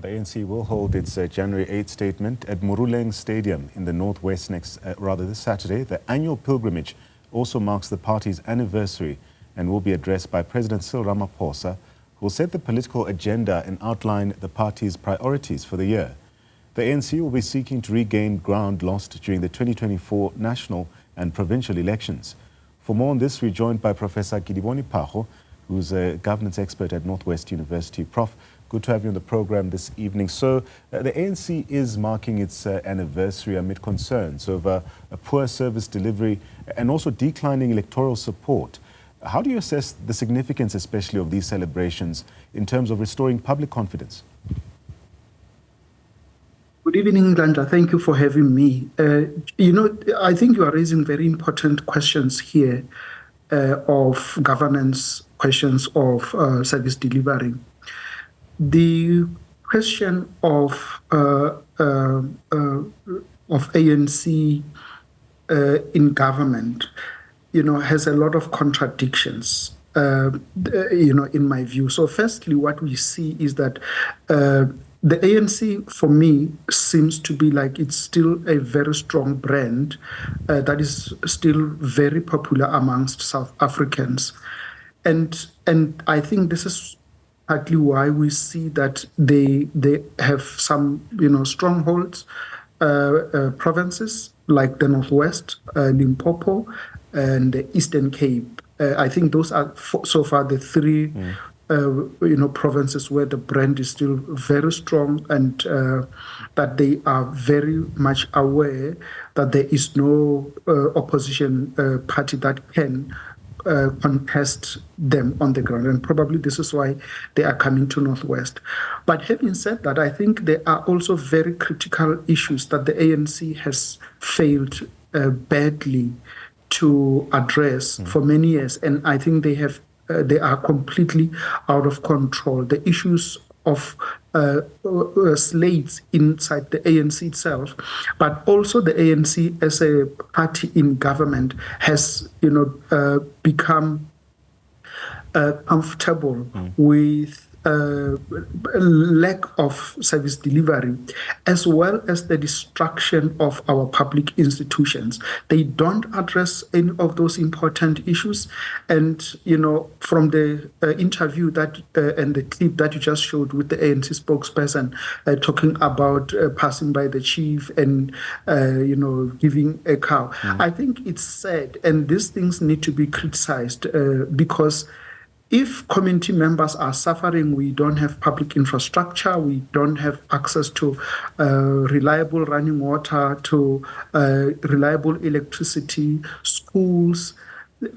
The ANC will hold its January 8th statement at Moruleng Stadium in the northwest this Saturday. The annual pilgrimage also marks the party's anniversary and will be addressed by President Cyril Ramaphosa, who will set the political agenda and outline the party's priorities for the year. The ANC will be seeking to regain ground lost during the 2024 national and provincial elections. For more on this, we're joined by Professor Kedibone Phago, who's a governance expert at Northwest University. Prof, good to have you on the program this evening. So the ANC is marking its anniversary amid concerns over a poor service delivery and also declining electoral support. How do you assess the significance, especially of these celebrations, in terms of restoring public confidence? Good evening, Gandra. Thank you for having me. I think you are raising very important questions here of governance, questions of service delivery. The question of ANC in government, has a lot of contradictions, in my view. So firstly, what we see is that the ANC, for me, seems to be like it's still a very strong brand that is still very popular amongst South Africans. And I think this is partly why we see that they have some, strongholds, provinces like the Northwest, Limpopo, and the Eastern Cape. I think those are so far the three provinces where the brand is still very strong, and that they are very much aware that there is no opposition party that can contest them on the ground. And probably this is why they are coming to Northwest. But having said that, I think there are also very critical issues that the ANC has failed badly to address for many years. And I think they are completely out of control. The issues of slates inside the ANC itself, but also the ANC as a party in government has, become comfortable with lack of service delivery, as well as the destruction of our public institutions. They don't address any of those important issues. And, from the interview that and the clip that you just showed with the ANC spokesperson talking about passing by the chief and, giving a cow, I think it's sad. And these things need to be criticized because if community members are suffering, we don't have public infrastructure, we don't have access to reliable running water, to reliable electricity, schools,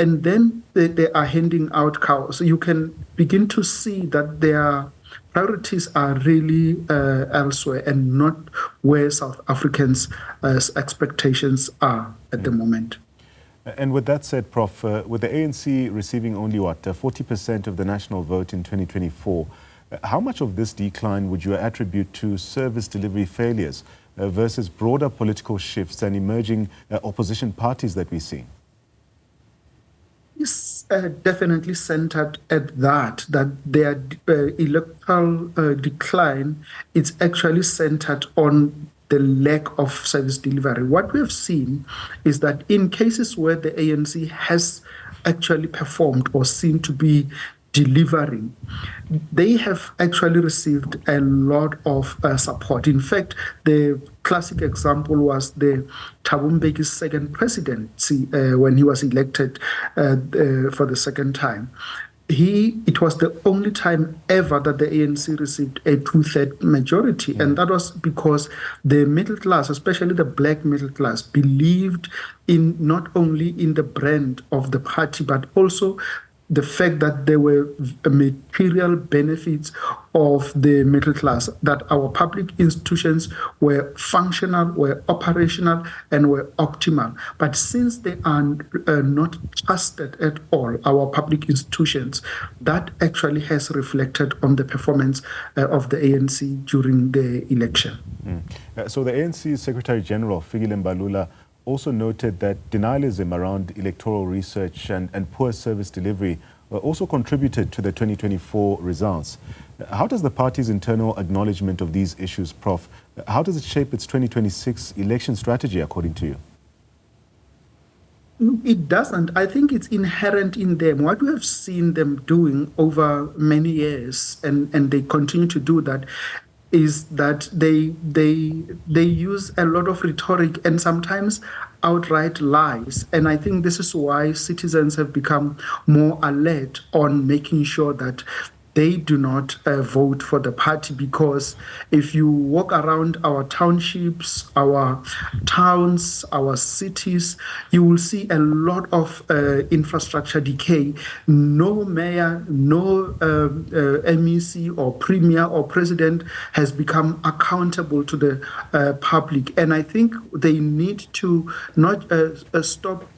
and then they are handing out cows. So you can begin to see that their priorities are really elsewhere and not where South Africans' expectations are at the moment. And with that said, Prof, with the ANC receiving only, 40% of the national vote in 2024, how much of this decline would you attribute to service delivery failures versus broader political shifts and emerging opposition parties that we see? It's definitely centered at that their electoral decline is actually centered on the lack of service delivery. What we have seen is that in cases where the ANC has actually performed or seemed to be delivering, they have actually received a lot of support. In fact, the classic example was the Thabo Mbeki's second presidency when he was elected for the second time. It was the only time ever that the ANC received a two-thirds majority. And that was because the middle class, especially the black middle class, believed in not only in the brand of the party, but also the fact that there were material benefits of the middle class, that our public institutions were functional, were operational, and were optimal. But since they are not trusted at all, our public institutions, that actually has reflected on the performance of the ANC during the election. So the ANC Secretary General, Fikile Mbalula, also noted that denialism around electoral research and poor service delivery also contributed to the 2024 results. How does the party's internal acknowledgement of these issues, Prof., how does it shape its 2026 election strategy, according to you? It doesn't. I think it's inherent in them. What we have seen them doing over many years, and they continue to do that, is that they use a lot of rhetoric and sometimes outright lies. And I think this is why citizens have become more alert on making sure that they do not vote for the party, because if you walk around our townships, our towns, our cities, you will see a lot of infrastructure decay. No mayor, no MEC or premier or president has become accountable to the public. And I think they need to not stop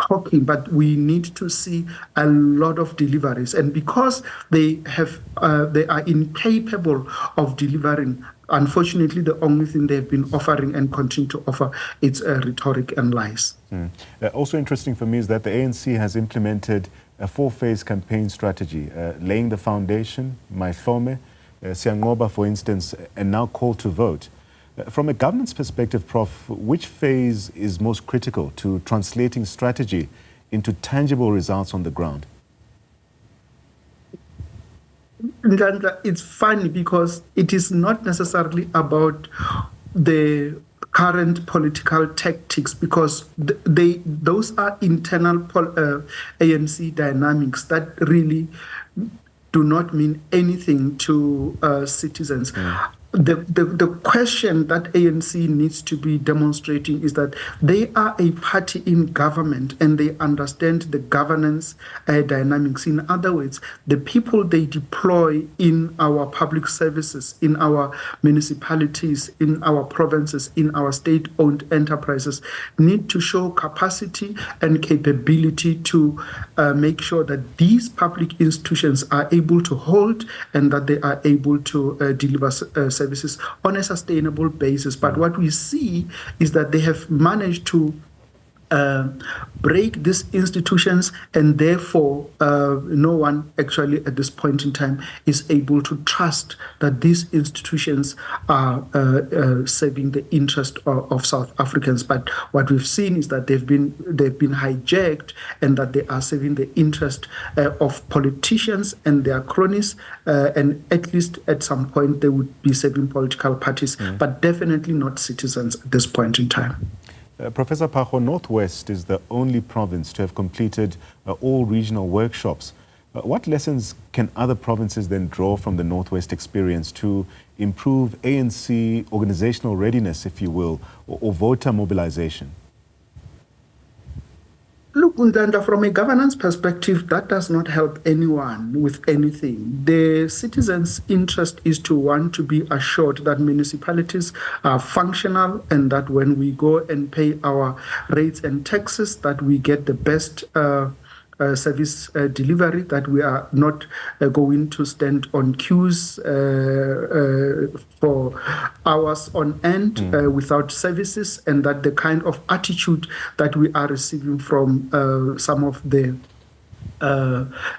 talking, but we need to see a lot of deliveries. And because they are incapable of delivering, unfortunately, the only thing they've been offering and continue to offer is rhetoric and lies. Also interesting for me is that the ANC has implemented a 4-phase campaign strategy, laying the foundation, Maihlome, Siyanqoba, for instance, and now call to vote. From a governance perspective, Prof, which phase is most critical to translating strategy into tangible results on the ground? It's funny because it is not necessarily about the current political tactics, because those are internal ANC dynamics that really do not mean anything to citizens. The question that ANC needs to be demonstrating is that they are a party in government and they understand the governance dynamics. In other words, the people they deploy in our public services, in our municipalities, in our provinces, in our state-owned enterprises need to show capacity and capability to make sure that these public institutions are able to hold and that they are able to deliver services on a sustainable basis. But what we see is that they have managed to break these institutions, and therefore no one actually at this point in time is able to trust that these institutions are serving the interest of South Africans. But what we've seen is that they've been hijacked, and that they are serving the interest of politicians and their cronies, and at least at some point they would be serving political parties, but definitely not citizens at this point in time. Professor Phago, Northwest is the only province to have completed all regional workshops. What lessons can other provinces then draw from the Northwest experience to improve ANC organizational readiness, if you will, or voter mobilization? Look, Ntanda, from a governance perspective, that does not help anyone with anything. The citizens' interest is to want to be assured that municipalities are functional, and that when we go and pay our rates and taxes, that we get the best service delivery, that we are not going to stand on queues for hours on end without services, and that the kind of attitude that we are receiving from some of the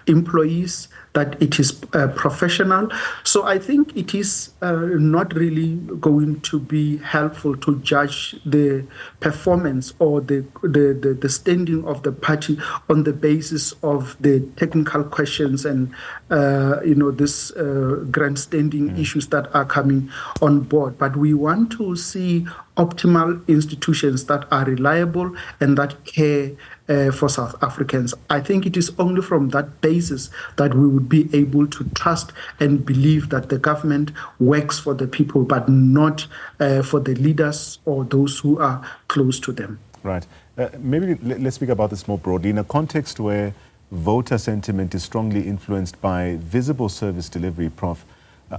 employees, that it is professional. So I think it is not really going to be helpful to judge the performance or the standing of the party on the basis of the technical questions and this grandstanding issues that are coming on board. But we want to see optimal institutions that are reliable and that care for South Africans. I think it is only from that basis that we would be able to trust and believe that the government works for the people, but not for the leaders or those who are close to them. Right. Maybe let's speak about this more broadly. In a context where voter sentiment is strongly influenced by visible service delivery, Prof,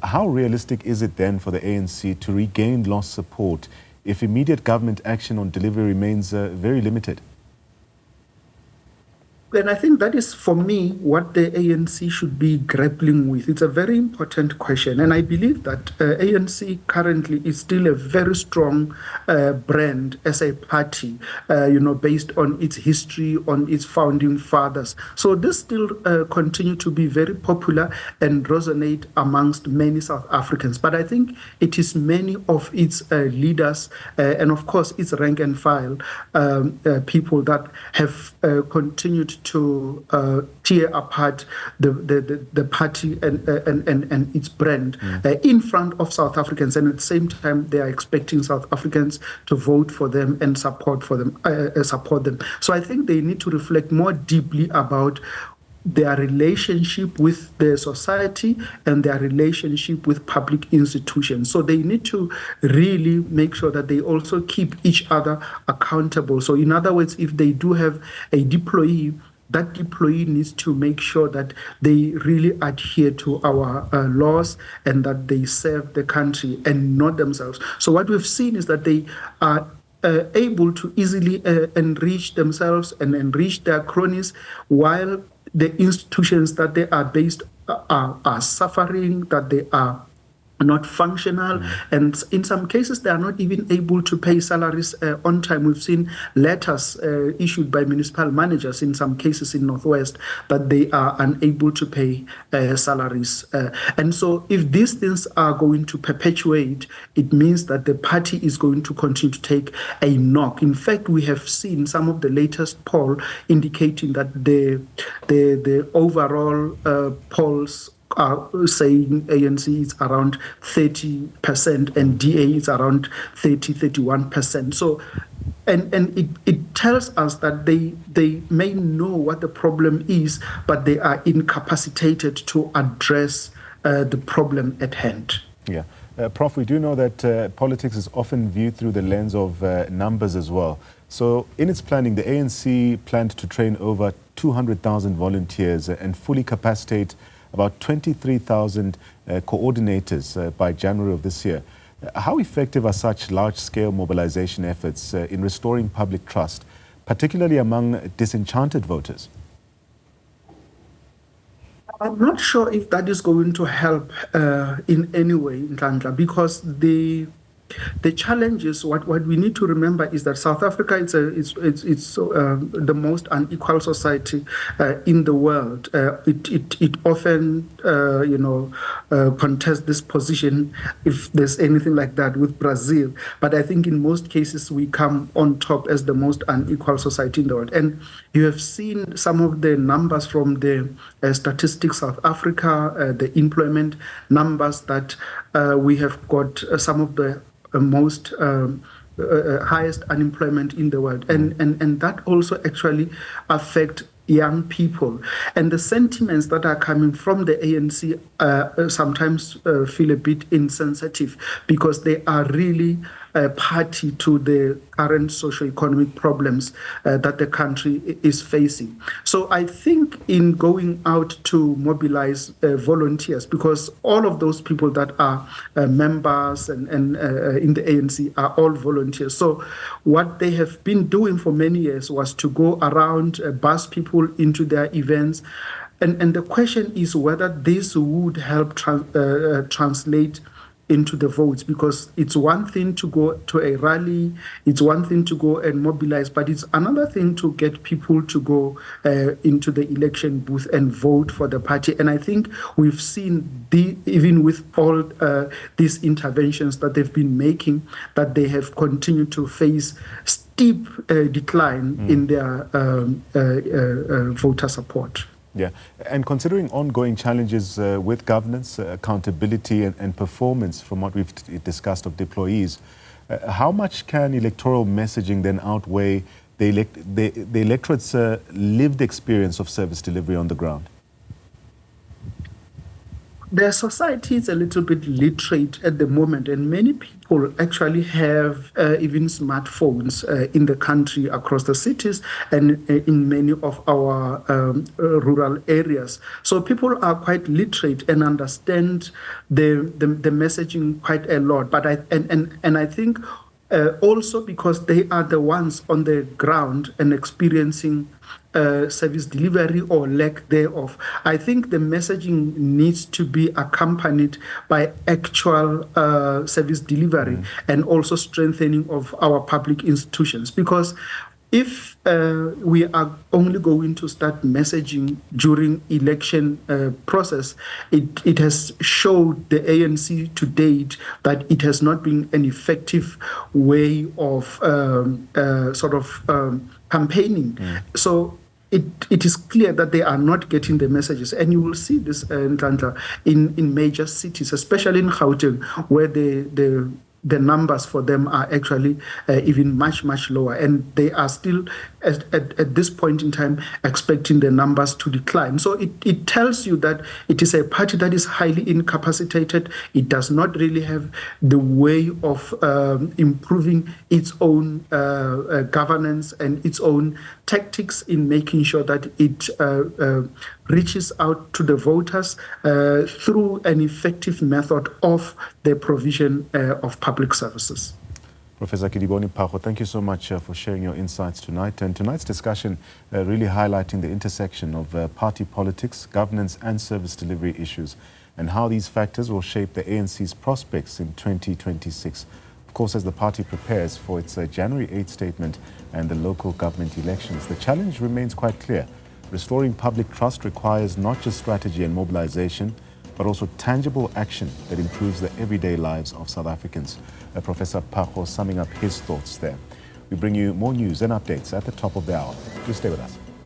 how realistic is it then for the ANC to regain lost support if immediate government action on delivery remains very limited? And I think that is, for me, what the ANC should be grappling with. It's a very important question. And I believe that ANC currently is still a very strong brand as a party, based on its history, on its founding fathers. So this still continue to be very popular and resonate amongst many South Africans. But I think it is many of its leaders and, of course, its rank and file people that have continued to tear apart the party and its brand in front of South Africans, and at the same time they are expecting South Africans to vote for them and support them. So I think they need to reflect more deeply about their relationship with the society and their relationship with public institutions. So they need to really make sure that they also keep each other accountable. So in other words, if they do have a deployee, that deployee needs to make sure that they really adhere to our laws and that they serve the country and not themselves. So what we've seen is that they are able to easily enrich themselves and enrich their cronies, while the institutions that they are based are suffering, that they are not functional, and in some cases they are not even able to pay salaries on time. We've seen letters issued by municipal managers in some cases in Northwest that they are unable to pay salaries. And so if these things are going to perpetuate, it means that the party is going to continue to take a knock. In fact, we have seen some of the latest poll indicating that the overall polls are saying ANC is around 30% and DA is around 31%. So, and it tells us that they may know what the problem is, but they are incapacitated to address the problem at hand. Yeah. Prof, we do know that politics is often viewed through the lens of numbers as well. So in its planning, the ANC planned to train over 200,000 volunteers and fully capacitate about 23,000 coordinators by January of this year. How effective are such large-scale mobilization efforts in restoring public trust, particularly among disenchanted voters? I'm not sure if that is going to help in any way, Nhlanhla, because the challenge is what we need to remember is that South Africa is the most unequal society in the world. It often contests this position, if there's anything like that, with Brazil. But I think in most cases we come on top as the most unequal society in the world. And you have seen some of the numbers from the Statistics South Africa, the employment numbers that we have got some of the most highest unemployment in the world, and that also actually affect young people. And the sentiments that are coming from the ANC sometimes feel a bit insensitive, because they are really party to the current socio-economic problems that the country is facing. So I think in going out to mobilize volunteers, because all of those people that are members and in the ANC are all volunteers. So what they have been doing for many years was to go around, bus people into their events. And the question is whether this would help translate into the votes, because it's one thing to go to a rally, it's one thing to go and mobilize, but it's another thing to get people to go into the election booth and vote for the party. And I think we've seen, even with all these interventions that they've been making, that they have continued to face steep decline in their voter support. Yeah, and considering ongoing challenges with governance, accountability and performance from what we've discussed of deployees, how much can electoral messaging then outweigh the electorate's lived experience of service delivery on the ground? The society is a little bit literate at the moment, and many people actually have even smartphones in the country, across the cities and in many of our rural areas. So people are quite literate and understand the messaging quite a lot. But I think also because they are the ones on the ground and experiencing service delivery or lack thereof. I think the messaging needs to be accompanied by actual service delivery and also strengthening of our public institutions, because if we are only going to start messaging during election process, it has showed the ANC to date that it has not been an effective way of campaigning. So it is clear that they are not getting the messages. And you will see this, Nhlanhla, in major cities, especially in Gauteng, where the numbers for them are actually even much, much lower. And they are still, at this point in time, expecting the numbers to decline. So it tells you that it is a party that is highly incapacitated. It does not really have the way of improving its own governance and its own tactics in making sure that it reaches out to the voters through an effective method of the provision of public services. Professor Kedibone Phago, thank you so much for sharing your insights tonight. And tonight's discussion really highlighting the intersection of party politics, governance and service delivery issues, and how these factors will shape the ANC's prospects in 2026. Of course, as the party prepares for its January 8 statement and the local government elections, the challenge remains quite clear. Restoring public trust requires not just strategy and mobilization, but also tangible action that improves the everyday lives of South Africans. Professor Phago summing up his thoughts there. We bring you more news and updates at the top of the hour. Do stay with us.